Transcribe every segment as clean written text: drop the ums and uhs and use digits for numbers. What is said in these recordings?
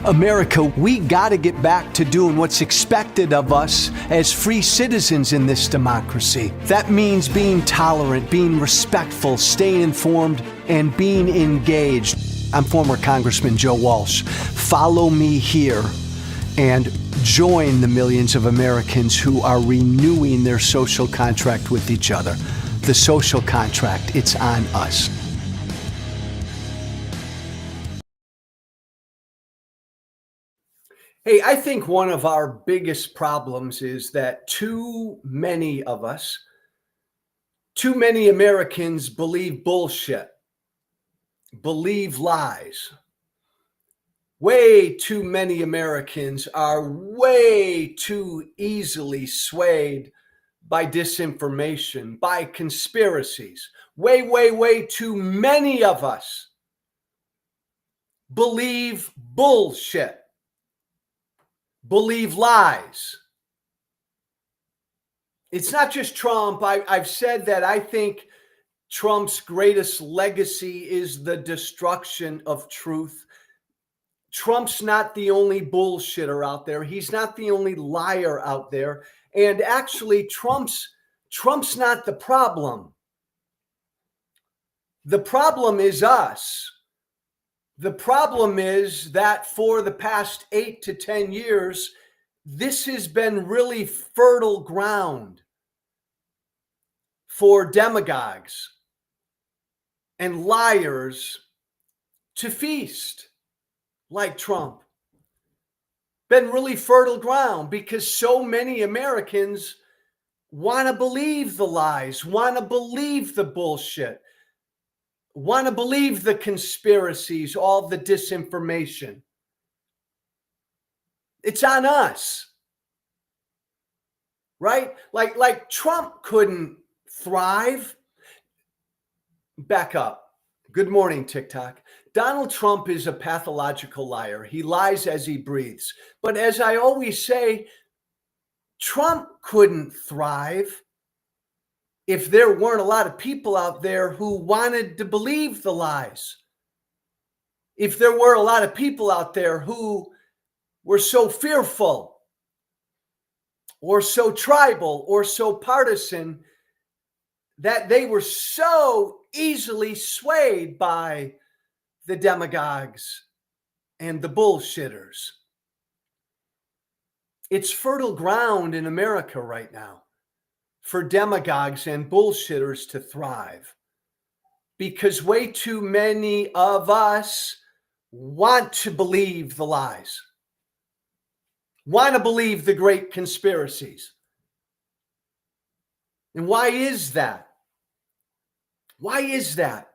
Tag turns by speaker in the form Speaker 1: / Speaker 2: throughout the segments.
Speaker 1: America, we got to get back to doing what's expected of us as free citizens in this democracy. That means being tolerant, being respectful, staying informed, and being engaged. I'm former Congressman Joe Walsh. Follow me here and join the millions of Americans who are renewing their social contract with each other. The social contract, it's on us. Hey, I think one of our biggest problems is that too many of us, too many Americans believe bullshit, believe lies. Way too many Americans are way too easily swayed by disinformation, by conspiracies. Way too many of us believe bullshit, believe lies. It's not just Trump. I've said that I think Trump's greatest legacy is the destruction of truth. Trump's not the only bullshitter out there. He's not the only liar out there. And actually, Trump's not the problem. The problem is us. The problem is that for the past 8 to 10 years, this has been really fertile ground for demagogues and liars to feast like Trump. Been really fertile ground because so many Americans want to believe the lies, want to believe the bullshit, want to believe the conspiracies, all the disinformation. It's on us, right? Like Trump couldn't thrive. Back up. Good morning, TikTok. Donald Trump is a pathological liar. He lies as he breathes. But as I always say, Trump couldn't thrive if there weren't a lot of people out there who wanted to believe the lies. If there were a lot of people out there who were so fearful or so tribal or so partisan that they were so easily swayed by the demagogues and the bullshitters. It's fertile ground in America right now for demagogues and bullshitters to thrive because way too many of us want to believe the lies, want to believe the great conspiracies. And why is that? Why is that?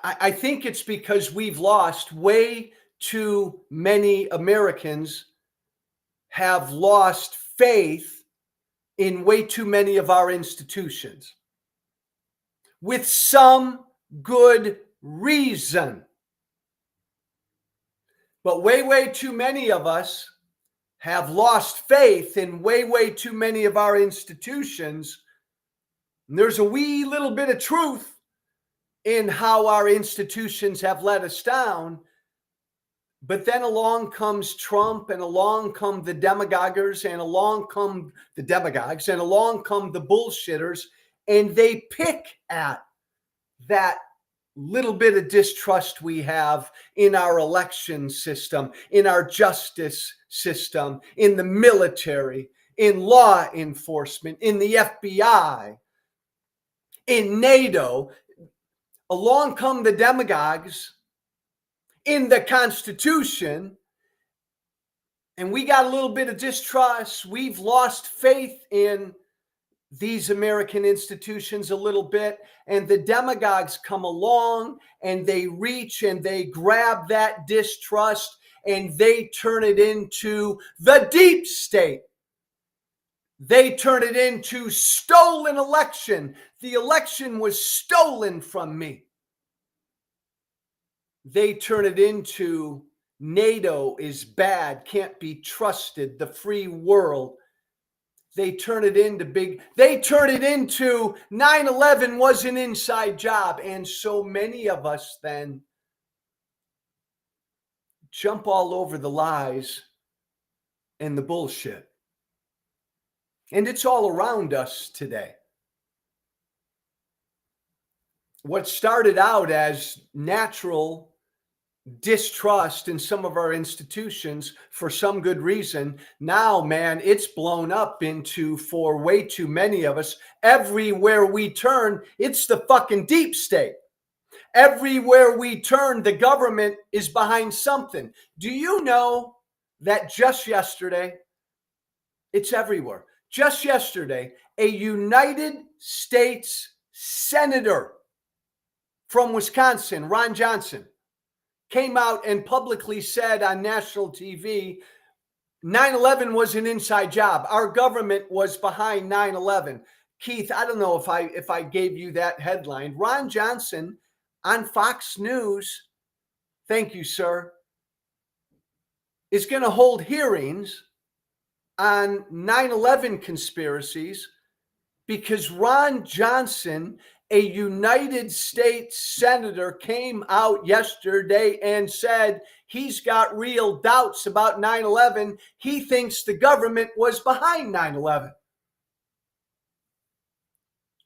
Speaker 1: I think it's because we've lost way too many Americans have lost faith in way too many of our institutions with some good reason. But way too many of us have lost faith in way too many of our institutions. And there's a wee little bit of truth in how our institutions have let us down. But then along comes Trump, and along come the demagogues, and along come the demagogues, and along come the bullshitters, and they pick at that little bit of distrust we have in our election system, in our justice system, in the military, in law enforcement, in the FBI, in NATO. Along come the demagogues in the Constitution, and we got a little bit of distrust. We've lost faith in these American institutions a little bit, and the demagogues come along and they reach and they grab that distrust and they turn it into the deep state. They turn it into stolen election. The election was stolen from me. They turn it into NATO is bad, can't be trusted, the free world. They turn it into 9/11 was an inside job. And so many of us then jump all over the lies and the bullshit. And it's all around us today. What started out as natural distrust in some of our institutions for some good reason, now, man, it's blown up into, for way too many of us, everywhere we turn, it's the fucking deep state. Everywhere we turn, the government is behind something. Do you know that just yesterday, it's everywhere. Just yesterday, a United States Senator from Wisconsin, Ron Johnson, came out and publicly said on national TV, 9/11 was an inside job. Our government was behind 9/11. Keith, I don't know if I gave you that headline. Ron Johnson on Fox News, thank you, sir, is going to hold hearings on 9/11 conspiracies because Ron Johnson, a United States senator, came out yesterday and said he's got real doubts about 9/11. He thinks the government was behind 9/11.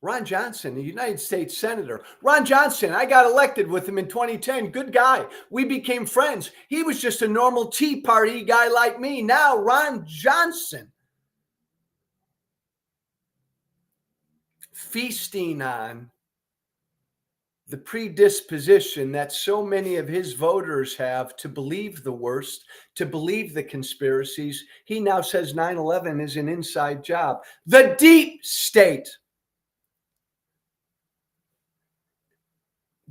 Speaker 1: Ron Johnson, a United States senator. Ron Johnson, I got elected with him in 2010. Good guy. We became friends. He was just a normal Tea Party guy like me. Now, Ron Johnson, feasting on the predisposition that so many of his voters have to believe the worst, to believe the conspiracies. He now says 9/11 is an inside job. The deep state.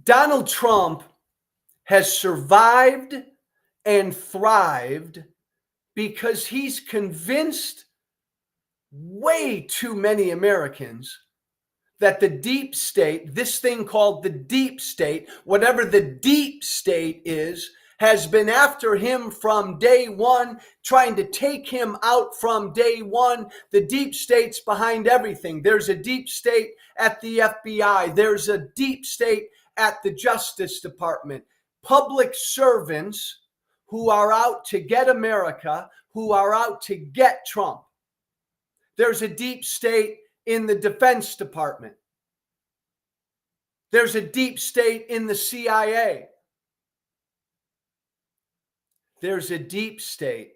Speaker 1: Donald Trump has survived and thrived because he's convinced way too many Americans that the deep state, this thing called the deep state, whatever the deep state is, has been after him from day one, trying to take him out from day one. The deep state's behind everything. There's a deep state at the FBI. There's a deep state at the Justice Department. Public servants who are out to get America, who are out to get Trump. There's a deep state in the Defense Department. There's a deep state in the CIA. There's a deep state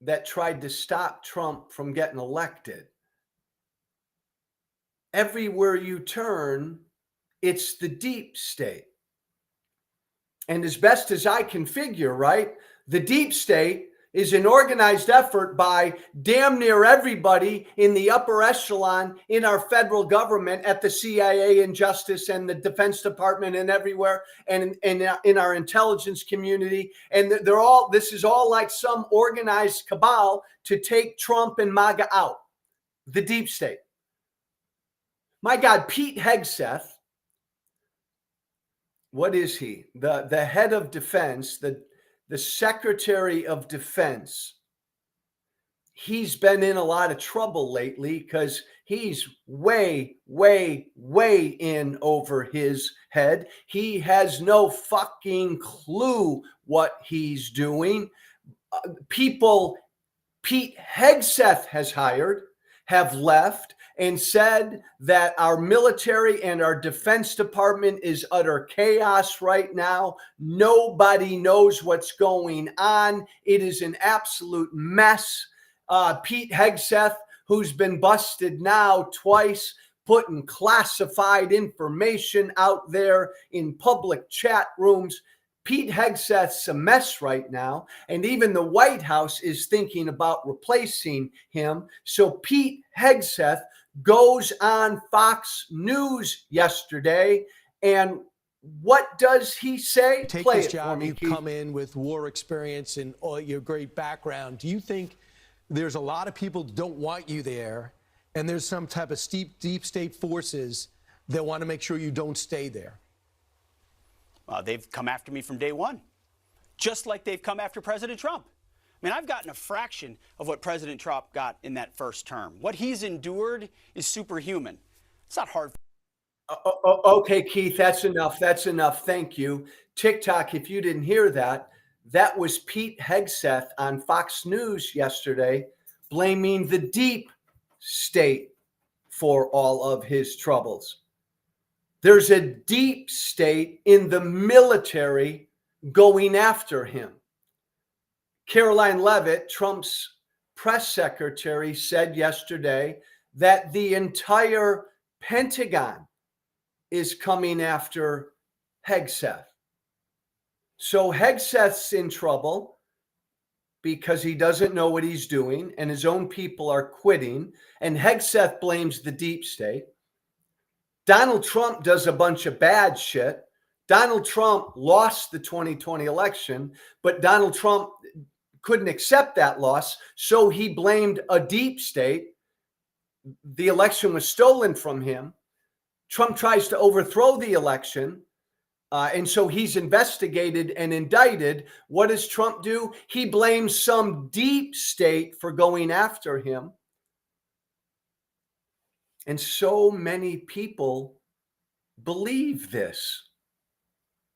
Speaker 1: that tried to stop Trump from getting elected. Everywhere you turn, it's the deep state. And as best as I can figure, right, the deep state is an organized effort by damn near everybody in the upper echelon in our federal government, at the CIA and Justice and the Defense Department and everywhere, and in our intelligence community. And they're all, this is all like some organized cabal to take Trump and MAGA out. The deep state. My God, Pete Hegseth, what is he? The head of defense, the Secretary of Defense. He's been in a lot of trouble lately because he's way, way, way in over his head. He has no fucking clue what he's doing. People Pete Hegseth has hired have left and said that our military and our Defense Department is utter chaos right now. Nobody knows what's going on. It is an absolute mess. Pete Hegseth, who's been busted now twice, putting classified information out there in public chat rooms. Pete Hegseth's a mess right now, and even the White House is thinking about replacing him. So Pete Hegseth goes on Fox News yesterday, and what does he say?
Speaker 2: Take
Speaker 1: Play
Speaker 2: this
Speaker 1: it
Speaker 2: job,
Speaker 1: for me,
Speaker 2: you
Speaker 1: Keith.
Speaker 2: come in with war experience and all your great background. Do you think there's a lot of people who don't want you there, and there's some type of deep state forces that want to make sure you don't stay there?
Speaker 3: They've come after me from day one, just like they've come after President Trump. I mean, I've gotten a fraction of what President Trump got in that first term. What he's endured is superhuman. It's not hard.
Speaker 1: Okay, Keith, that's enough. That's enough. Thank you. TikTok, if you didn't hear that, That was Pete Hegseth on Fox News yesterday, blaming the deep state for all of his troubles. There's a deep state in the military going after him. Caroline Leavitt, Trump's press secretary, said yesterday that the entire Pentagon is coming after Hegseth. So Hegseth's in trouble because he doesn't know what he's doing and his own people are quitting. And Hegseth blames the deep state. Donald Trump does a bunch of bad shit. Donald Trump lost the 2020 election, but Donald Trump couldn't accept that loss. So he blamed a deep state. The election was stolen from him. Trump tries to overthrow the election. And so he's investigated and indicted. What does Trump do? He blames some deep state for going after him. And so many people believe this.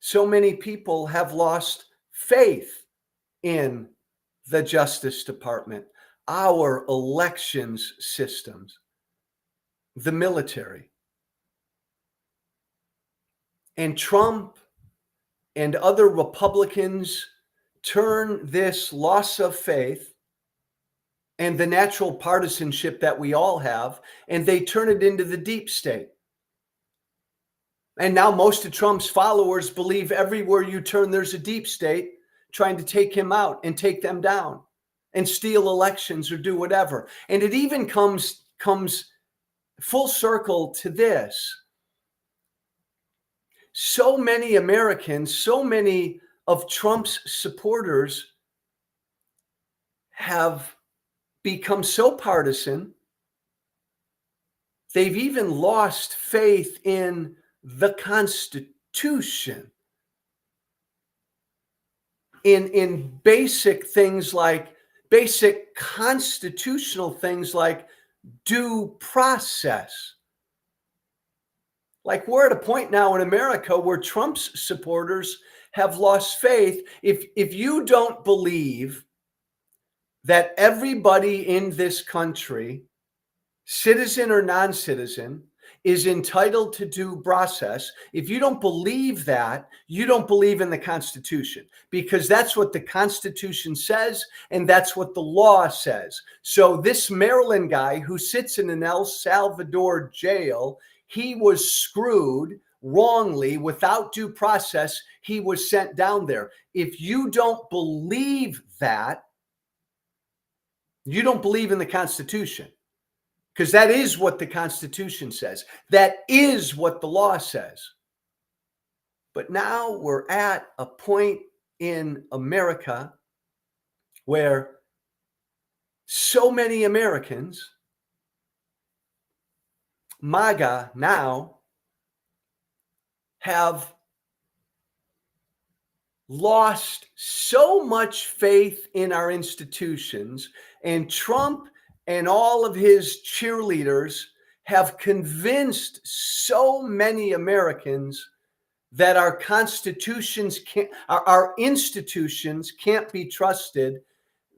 Speaker 1: So many people have lost faith in the Justice Department, our elections systems, the military. And Trump and other Republicans turn this loss of faith and the natural partisanship that we all have, and they turn it into the deep state. And now most of Trump's followers believe everywhere you turn, there's a deep state trying to take him out and take them down and steal elections or do whatever. And it even comes full circle to this. So many Americans, so many of Trump's supporters have become so partisan, they've even lost faith in the Constitution, in basic things like, basic constitutional things like due process. Like, we're at a point now in America where Trump's supporters have lost faith. If you don't believe that everybody in this country, citizen or non-citizen, is entitled to due process, if you don't believe that, you don't believe in the Constitution, because that's what the Constitution says and that's what the law says. So this Maryland guy who sits in an El Salvador jail, he was screwed wrongly without due process. He was sent down there. If you don't believe that, you don't believe in the Constitution, because that is what the Constitution says. That is what the law says. But now we're at a point in America where so many Americans, MAGA now, have lost so much faith in our institutions, and Trump and all of his cheerleaders have convinced so many Americans that our constitutions our institutions can't be trusted,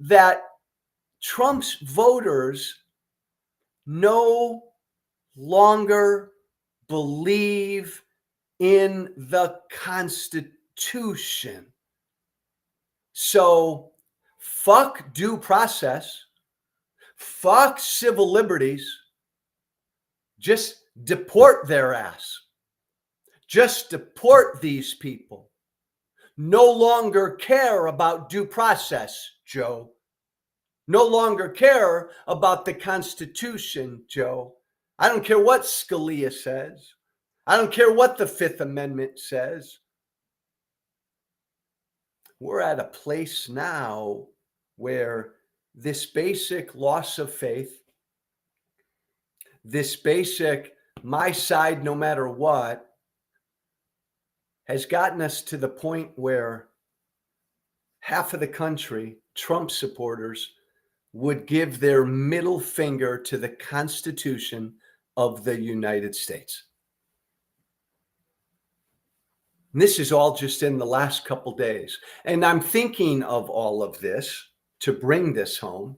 Speaker 1: that Trump's voters no longer believe in the Constitution. So fuck due process, fuck civil liberties, just deport their ass. Just deport these people. No longer care about due process, Joe. No longer care about the Constitution, Joe. I don't care what Scalia says. I don't care what the Fifth Amendment says. We're at a place now where this basic loss of faith, this basic my side no matter what, has gotten us to the point where half of the country, Trump supporters, would give their middle finger to the Constitution of the United States. And this is all just in the last couple days. And I'm thinking of all of this to bring this home.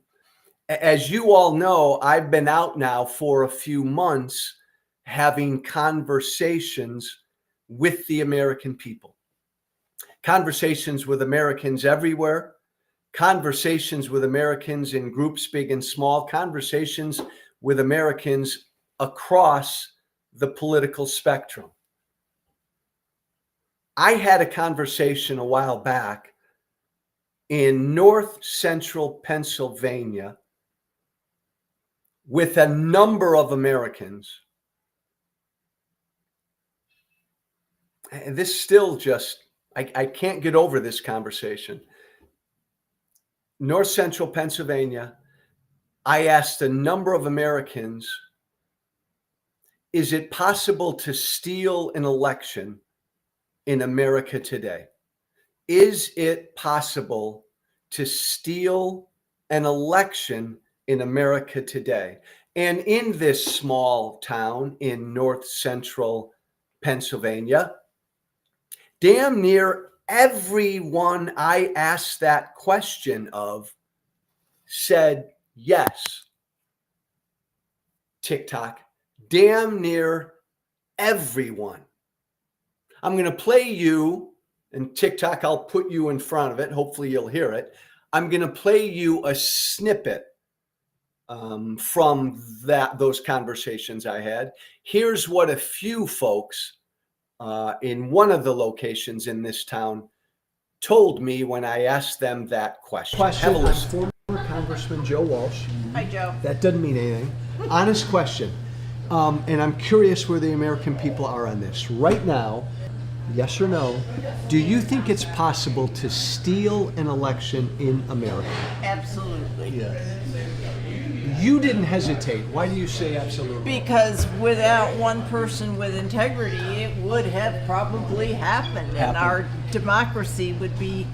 Speaker 1: As you all know, I've been out now for a few months having conversations with the American people, conversations with Americans everywhere, conversations with Americans in groups big and small, conversations with Americans across the political spectrum. I had a conversation a while back in north central Pennsylvania with a number of Americans. And this still just, I can't get over this conversation. North central Pennsylvania, I asked a number of Americans, is it possible to steal an election in America today? Is it possible to steal an election in America today? And in this small town in north central Pennsylvania, damn near everyone I asked that question of said yes. TikTok, damn near everyone. I'm going to play you, and TikTok, I'll put you in front of it. Hopefully you'll hear it. I'm going to play you a snippet from those conversations I had. Here's what a few folks in one of the locations in this town told me when I asked them that question. Have a listen. Former Congressman Joe Walsh.
Speaker 4: Hi, Joe.
Speaker 1: That doesn't mean anything. Honest question. And I'm curious where the American people are on this. Right now, yes or no, do you think it's possible to steal an election in America?
Speaker 4: Absolutely.
Speaker 1: Yes. You didn't hesitate. Why do you say absolutely?
Speaker 4: Because without one person with integrity, it would have probably happened, and our democracy would be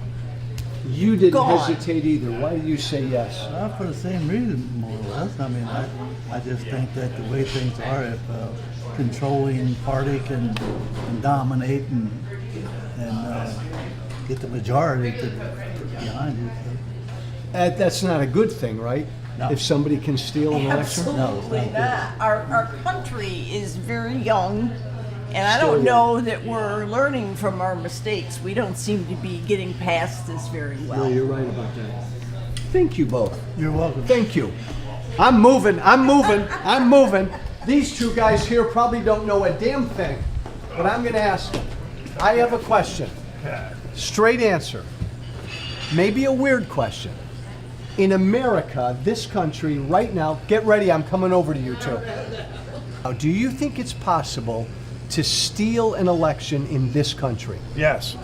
Speaker 1: You didn't
Speaker 4: gone.
Speaker 1: hesitate either. Why do you say yes?
Speaker 5: For the same reason, more or less. I mean, I just think that the way things are, if a controlling party can dominate and get the majority behind it.
Speaker 1: That's not a good thing, right?
Speaker 5: No.
Speaker 1: If somebody can steal an election?
Speaker 4: Absolutely not. Our country is very young, and I
Speaker 1: Still
Speaker 4: don't
Speaker 1: young.
Speaker 4: know that we're learning from our mistakes. We don't seem to be getting past this very well.
Speaker 1: No, you're right about that. Thank you both.
Speaker 5: You're welcome.
Speaker 1: Thank you. I'm moving. These two guys here probably don't know a damn thing, but I'm going to ask them. I have a question. Straight answer. Maybe a weird question. In America, this country, right now, get ready, I'm coming over to you too. Now, do you think it's possible to steal an election in this country?
Speaker 6: Yes.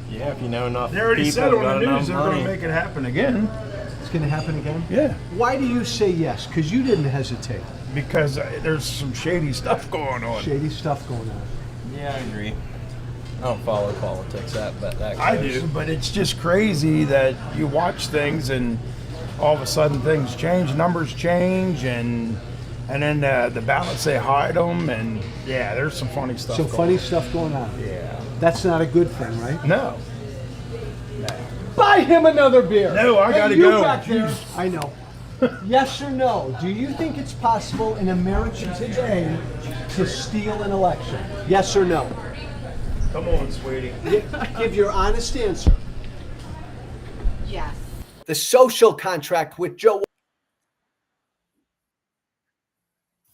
Speaker 7: Yeah, if you know enough.
Speaker 6: They already
Speaker 7: people
Speaker 6: said on
Speaker 7: got
Speaker 6: the
Speaker 7: enough
Speaker 6: news they're going
Speaker 7: money.
Speaker 6: to make it happen again.
Speaker 1: It's going to happen again?
Speaker 6: Yeah.
Speaker 1: Why do you say yes? Because you didn't hesitate.
Speaker 6: Because there's some shady stuff going on.
Speaker 1: Shady stuff going on.
Speaker 7: Yeah, I agree. I don't follow politics that
Speaker 6: I
Speaker 7: close.
Speaker 6: do, but it's just crazy that you watch things and all of a sudden things change, numbers change, and then the ballots, they hide them, and yeah, there's some funny stuff.
Speaker 1: Some funny stuff going on.
Speaker 6: Yeah.
Speaker 1: That's not a good thing, right?
Speaker 6: No.
Speaker 1: Buy him another beer.
Speaker 6: No, I
Speaker 1: Hey,
Speaker 6: gotta
Speaker 1: you
Speaker 6: go.
Speaker 1: back there. I know. Yes or no? Do you think it's possible in America today to steal an election? Yes or no?
Speaker 6: Come on, sweetie.
Speaker 1: Give your honest answer.
Speaker 4: Yes.
Speaker 1: The social contract with Joe.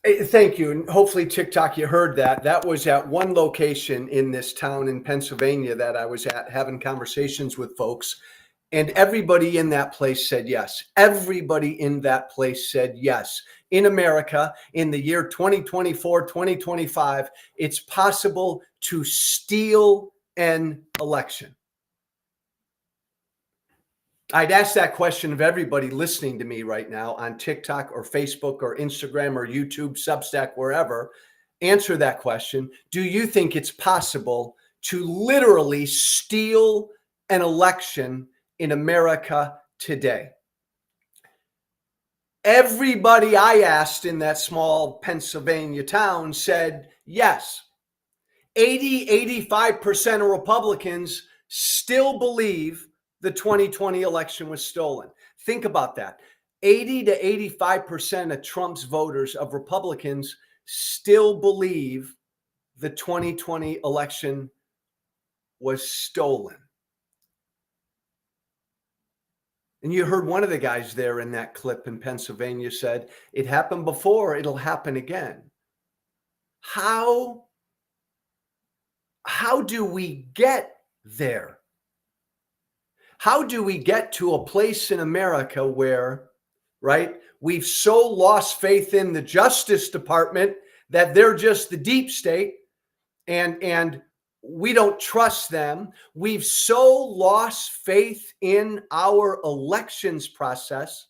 Speaker 1: Hey, thank you. And hopefully, TikTok, you heard that. That was at one location in this town in Pennsylvania that I was at having conversations with folks. And everybody in that place said yes. Everybody in that place said yes. In America, in the year 2024, 2025, it's possible to steal an election. I'd ask that question of everybody listening to me right now on TikTok or Facebook or Instagram or YouTube, Substack, wherever. Answer that question. Do you think it's possible to literally steal an election in America today? Everybody I asked in that small Pennsylvania town said yes. 85% of Republicans still believe the 2020 election was stolen. Think about that. 80 to 85% of Trump's voters, of Republicans, still believe the 2020 election was stolen. And you heard one of the guys there in that clip in Pennsylvania said, it happened before, it'll happen again. How do we get there? How do we get to a place in America where, right, we've so lost faith in the Justice Department that they're just the deep state and we don't trust them. We've so lost faith in our elections process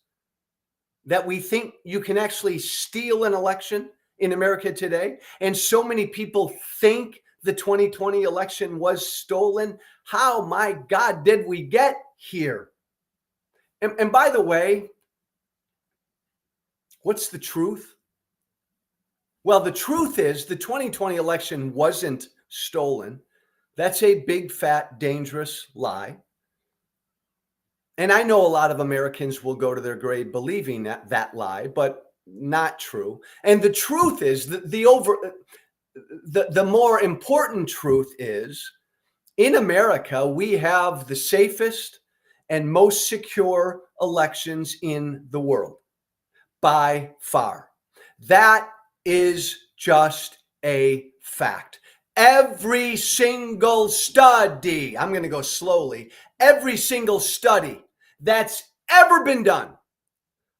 Speaker 1: that we think you can actually steal an election in America today. And so many people think the 2020 election was stolen. How, my God, did we get here? And by the way, what's the truth? Well, the truth is the 2020 election wasn't stolen. That's a big, fat, dangerous lie. And I know a lot of Americans will go to their grave believing that lie, but not true. And the truth is the more important truth is, in America, we have the safest and most secure elections in the world by far. That is just a fact. Every single study, I'm going to go slowly, every single study that's ever been done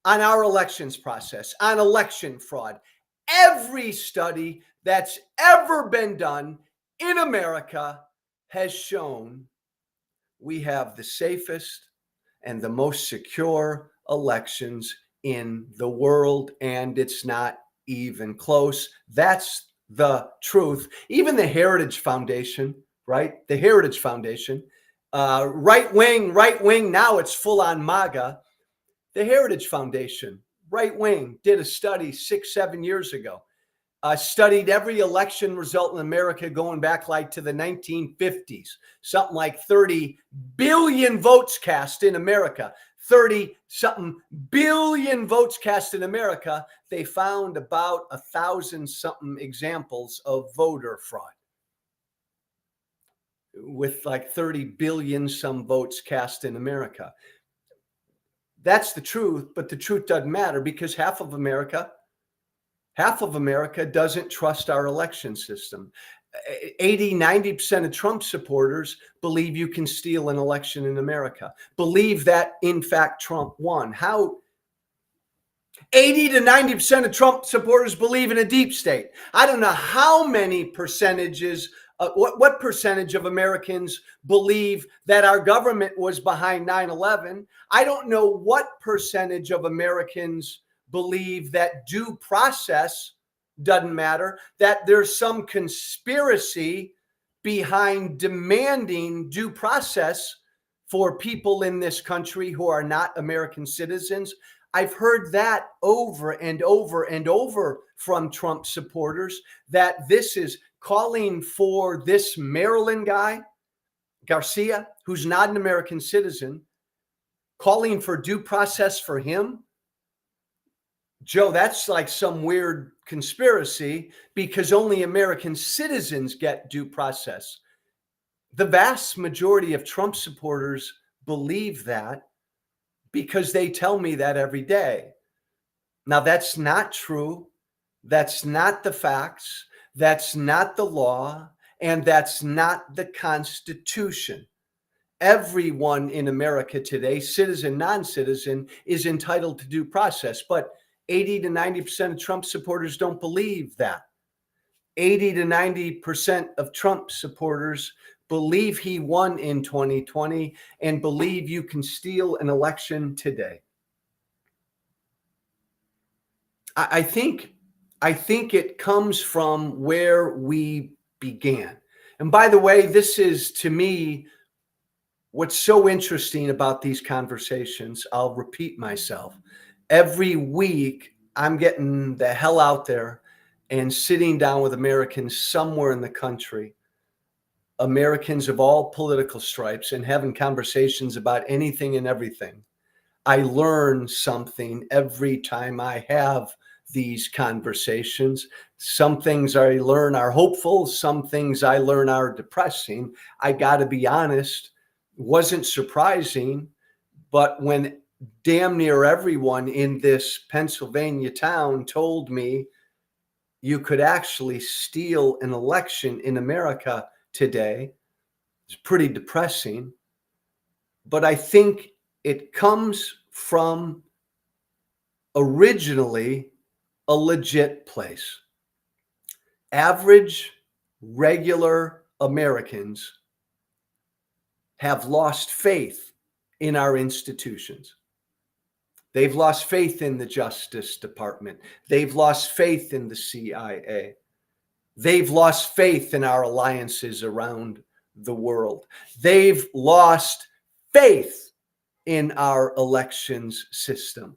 Speaker 1: on our elections process, on election fraud, every study that's ever been done in America has shown we have the safest and the most secure elections in the world, and it's not even close. That's the truth. Even the Heritage Foundation, right? The Heritage Foundation, right wing, now it's full on MAGA. The Heritage Foundation, right wing, did a study 6-7 years ago, studied every election result in America going back like to the 1950s, something like 30 billion votes cast in America. 30 something billion votes cast in America. They found about 1,000 something examples of voter fraud with like 30 billion some votes cast in America. That's the truth, but the truth doesn't matter because half of America doesn't trust our election system. 80, 90% of Trump supporters believe you can steal an election in America, believe that, in fact, Trump won. How? 80 to 90% of Trump supporters believe in a deep state. I don't know how many percentages, what percentage of Americans believe that our government was behind 9/11. I don't know what percentage of Americans believe that due process doesn't matter, that there's some conspiracy behind demanding due process for people in this country who are not American citizens. I've heard that over and over and over from Trump supporters, that this is calling for this Maryland guy, Garcia, who's not an American citizen, calling for due process for him. Joe, that's like some weird conspiracy because only American citizens get due process. The vast majority of Trump supporters believe that because they tell me that every day. Now, that's not true. That's not the facts. That's not the law. And that's not the Constitution. Everyone in America today, citizen, non-citizen, is entitled to due process. But 80 to 90% of Trump supporters don't believe that. 80 to 90% of Trump supporters believe he won in 2020 and believe you can steal an election today. I think it comes from where we began. And by the way, this is, to me, what's so interesting about these conversations. I'll repeat myself. Every week, I'm getting the hell out there and sitting down with Americans somewhere in the country, Americans of all political stripes, and having conversations about anything and everything. I learn something every time I have these conversations. Some things I learn are hopeful. Some things I learn are depressing. I got to be honest, wasn't surprising, but when damn near everyone in this Pennsylvania town told me you could actually steal an election in America today, it's pretty depressing. But I think it comes from originally a legit place. Average, regular Americans have lost faith in our institutions. They've lost faith in the Justice Department. They've lost faith in the CIA. They've lost faith in our alliances around the world. They've lost faith in our elections system.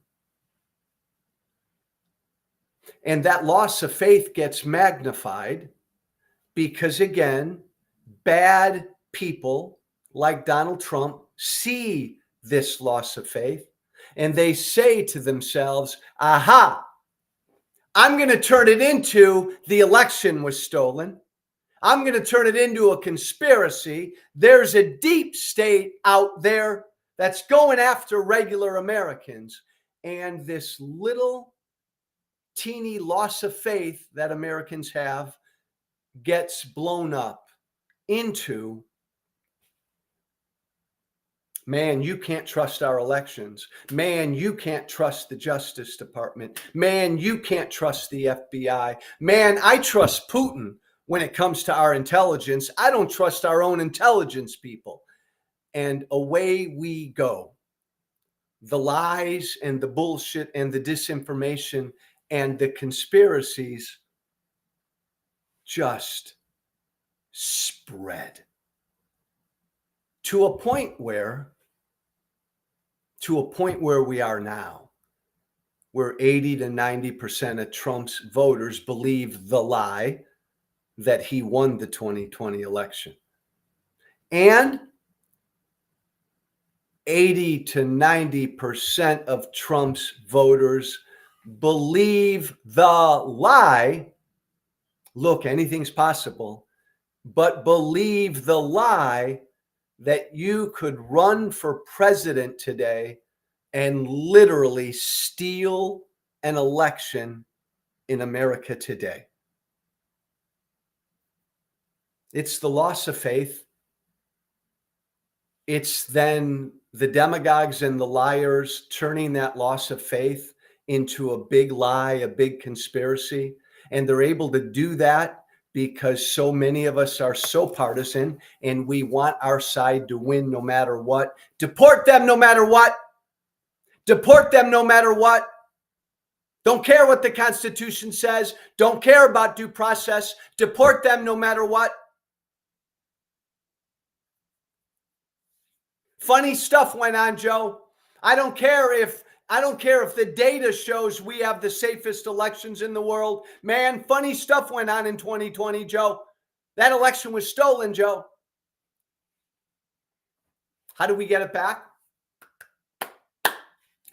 Speaker 1: And that loss of faith gets magnified because, again, bad people like Donald Trump see this loss of faith and they say to themselves, aha, I'm going to turn it into the election was stolen. I'm going to turn it into a conspiracy. There's a deep state out there that's going after regular Americans. And this little teeny loss of faith that Americans have gets blown up into, man, you can't trust our elections. Man, you can't trust the Justice Department. Man, you can't trust the FBI. Man, I trust Putin when it comes to our intelligence. I don't trust our own intelligence people. And away we go. The lies and the bullshit and the disinformation and the conspiracies just spread to a point where we are now, where 80 to 90% of Trump's voters believe the lie that he won the 2020 election. And 80 to 90% of Trump's voters believe the lie. Look, anything's possible, but believe the lie that you could run for president today and literally steal an election in America today. It's the loss of faith. It's then the demagogues and the liars turning that loss of faith into a big lie, a big conspiracy. And they're able to do that because so many of us are so partisan and we want our side to win no matter what. Deport them no matter what. Deport them no matter what. Don't care what the Constitution says. Don't care about due process. Deport them no matter what. Funny stuff went on, Joe. I don't care if the data shows we have the safest elections in the world. Man, funny stuff went on in 2020, Joe. That election was stolen, Joe. How do we get it back?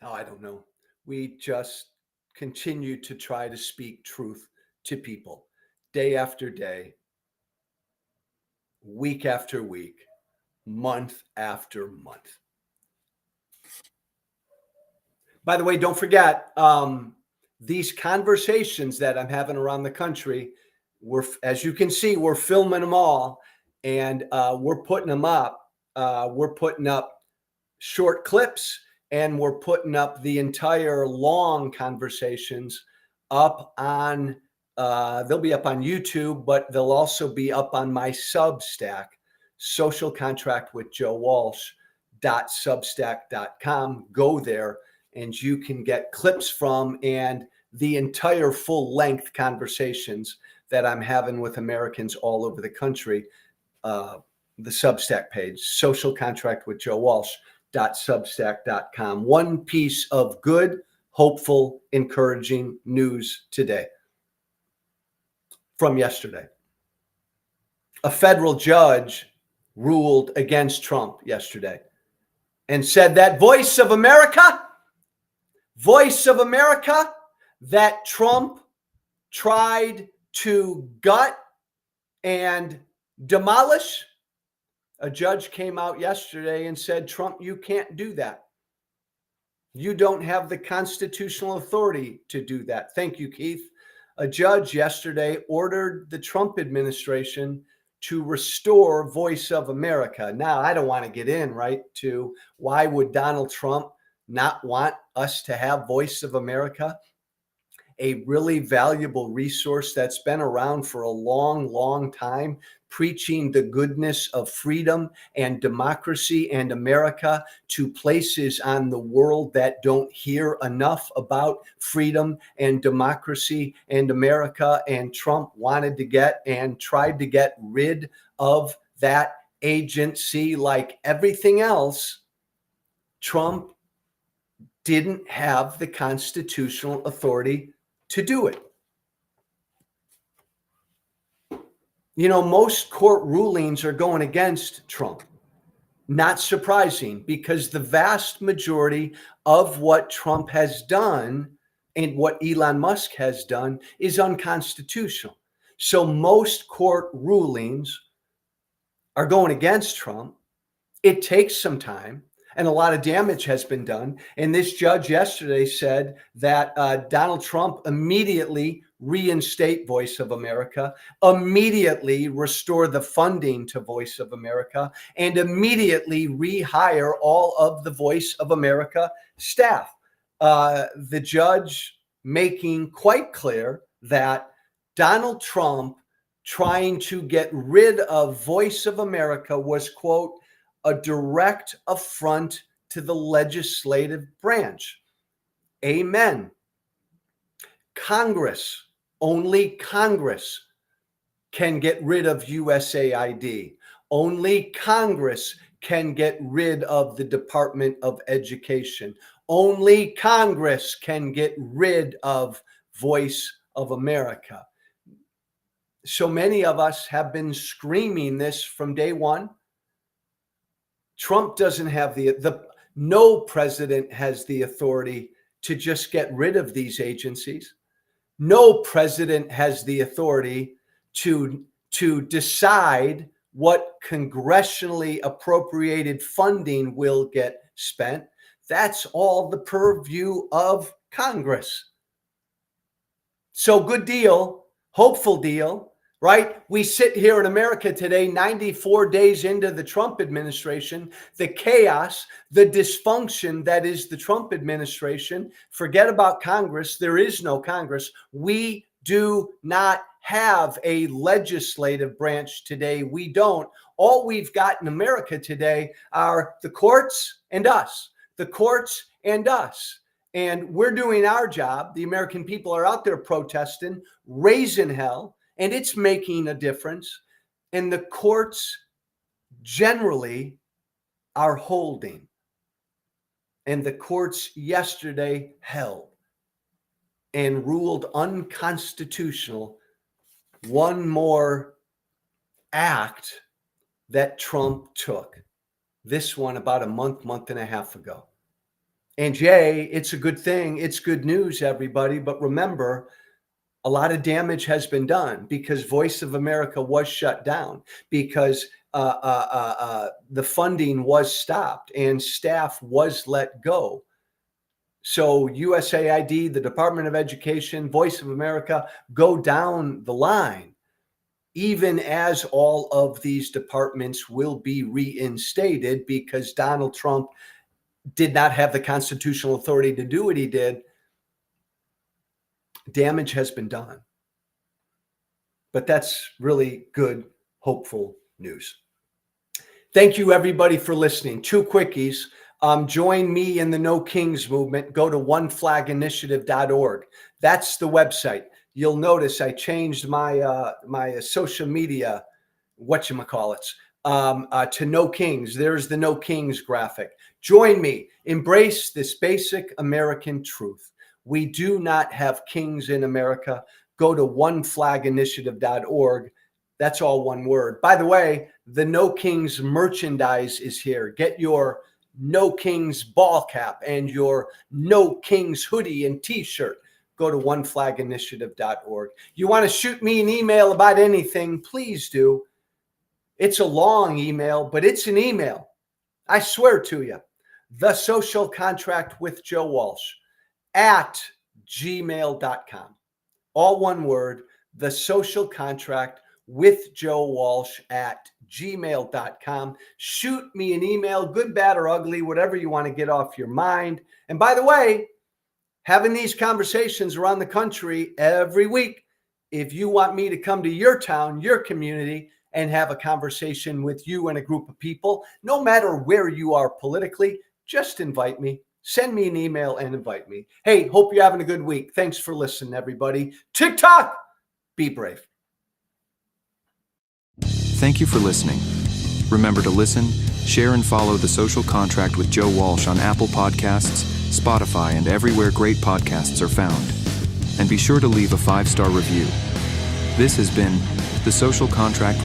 Speaker 1: Oh, I don't know. We just continue to try to speak truth to people day after day, week after week, month after month. By the way, don't forget, these conversations that I'm having around the country, as you can see, we're filming them all and we're putting them up. We're putting up short clips and we're putting up the entire long conversations up on, they'll be up on YouTube, but they'll also be up on my Substack, Social Contract with Joe Walsh.substack.com. Go there and you can get clips from and the entire full length conversations that I'm having with Americans all over the country. The Substack page, Social Contract with Joe Walsh.substack.com. One piece of good, hopeful, encouraging news today. from yesterday. A federal judge ruled against Trump yesterday and said that voice of America, that Trump tried to gut and demolish. A judge came out yesterday and said, Trump, you can't do that. You don't have the constitutional authority to do that. Thank you, Keith. A judge yesterday ordered the Trump administration to restore Voice of America. Now, I don't want to get in, right, to why would Donald Trump not want us to have Voice of America? A really valuable resource that's been around for a long, long time, preaching the goodness of freedom and democracy and America to places on the world that don't hear enough about freedom and democracy and America. And Trump wanted to get and tried to get rid of that agency. Like everything else, Trump didn't have the constitutional authority to do it. You know, most court rulings are going against Trump. Not surprising, because the vast majority of what Trump has done and what Elon Musk has done is unconstitutional. So most court rulings are going against Trump. It takes some time, and a lot of damage has been done. And this judge yesterday said that Donald Trump immediately reinstate Voice of America, immediately restore the funding to Voice of America, and immediately rehire all of the Voice of America staff. The judge making quite clear that Donald Trump trying to get rid of Voice of America was, quote, a direct affront to the legislative branch. Amen. Congress, only Congress can get rid of USAID. Only Congress can get rid of the Department of Education. Only Congress can get rid of Voice of America. So many of us have been screaming this from day one. Trump doesn't have no president has the authority to just get rid of these agencies. No president has the authority to decide what congressionally appropriated funding will get spent. That's all the purview of Congress. So good deal, hopeful deal. Right? We sit here in America today, 94 days into the Trump administration, the chaos, the dysfunction that is the Trump administration. Forget about Congress. There is no Congress. We do not have a legislative branch today. We don't. All we've got in America today are the courts and us, the courts and us. And we're doing our job. The American people are out there protesting, raising hell. And it's making a difference. And the courts generally are holding. And the courts yesterday held and ruled unconstitutional one more act that Trump took. This one about a month and a half ago. And Jay, it's a good thing. It's good news, everybody. But remember, a lot of damage has been done because Voice of America was shut down, because the funding was stopped and staff was let go. So USAID, the Department of Education, Voice of America go down the line, even as all of these departments will be reinstated because Donald Trump did not have the constitutional authority to do what he did. Damage has been done. But that's really good, hopeful news. Thank you, everybody, for listening. Two quickies. Join me in the No Kings movement. Go to oneflaginitiative.org. That's the website. You'll notice I changed my my social media, whatchamacallits, to No Kings. There's the No Kings graphic. Join me. Embrace this basic American truth. We do not have kings in America. go to oneflaginitiative.org. That's all one word. By the way, the No Kings merchandise is here. Get your No Kings ball cap and your No Kings hoodie and t-shirt. Go to oneflaginitiative.org. You want to shoot me an email about anything, please do. It's a long email, but it's an email. I swear to you. The Social Contract with Joe Walsh at gmail.com. All one word, The Social Contract with Joe Walsh at gmail.com. Shoot me an email, good, bad, or ugly, whatever you want to get off your mind. And by the way, having these conversations around the country every week. If you want me to come to your town, your community, and have a conversation with you and a group of people, no matter where you are politically, just invite me. Send me an email and invite me. Hey, hope you're having a good week. Thanks for listening, everybody. TikTok, be brave.
Speaker 8: Thank you for listening. Remember to listen, share, and follow The Social Contract with Joe Walsh on Apple Podcasts, Spotify, and everywhere great podcasts are found. And be sure to leave a 5-star review. This has been The Social Contract.